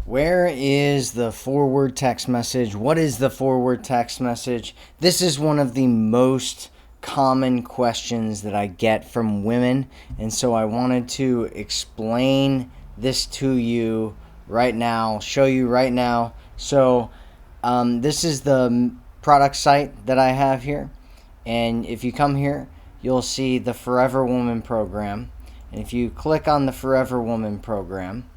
Where is the forward text message? What is the forward text message? This is one of the most common questions that I get from women, and so I wanted to explain this to you right now, show you right now. So this is the product site that I have here, and if you come here, you'll see the Forever Woman program, and if you click on the Forever Woman program,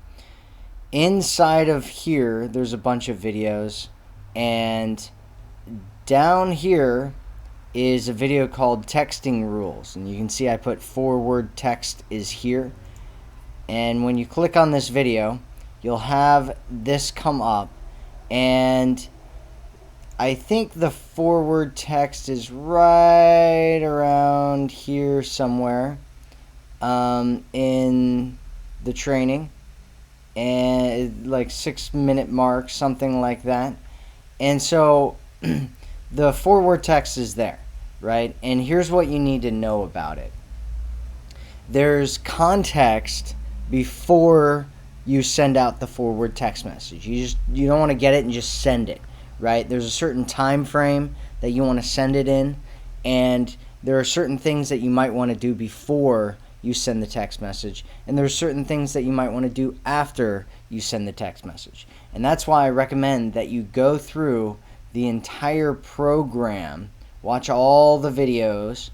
inside of here there's a bunch of videos, and down here is a video called Texting Rules, and you can see I put forward text is here, and when you click on this video you'll have this come up, and I think the forward text is right around here somewhere in the training, and like 6-minute mark, something like that. And so the forward text is there, right? And here's what you need to know about it. There's context before you send out the forward text message. You don't want to get it and just send it, right? There's a certain time frame that you want to send it in, and there are certain things that you might want to do before you send the text message, and there's certain things that you might want to do after you send the text message. And that's why I recommend that you go through the entire program, watch all the videos,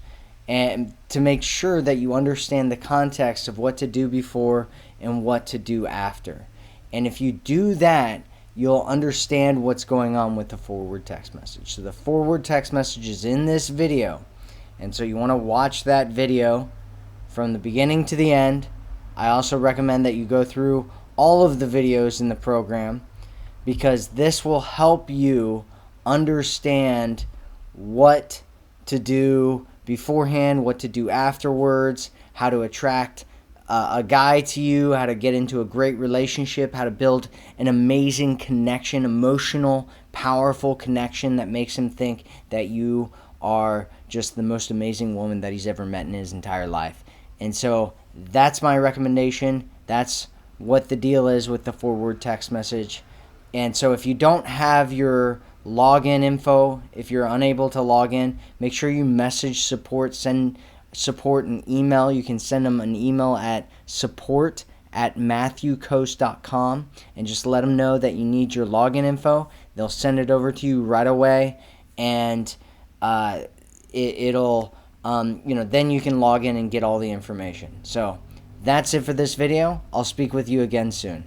and to make sure that you understand the context of what to do before and what to do after. And if you do that, you'll understand what's going on with the forward text message. So the forward text message is in this video, and so you want to watch that video from the beginning to the end. I also recommend that you go through all of the videos in the program, because this will help you understand what to do beforehand, what to do afterwards, how to attract a guy to you, how to get into a great relationship, how to build an amazing connection, emotional, powerful connection that makes him think that you are just the most amazing woman that he's ever met in his entire life. And so that's my recommendation. That's what the deal is with the forward text message. And so if you don't have your login info, if you're unable to log in, make sure you message support, send support an email. You can send them an email at support@matthewcoast.com and just let them know that you need your login info. They'll send it over to you right away, and it'll then you can log in and get all the information. So that's it for this video. I'll speak with you again soon.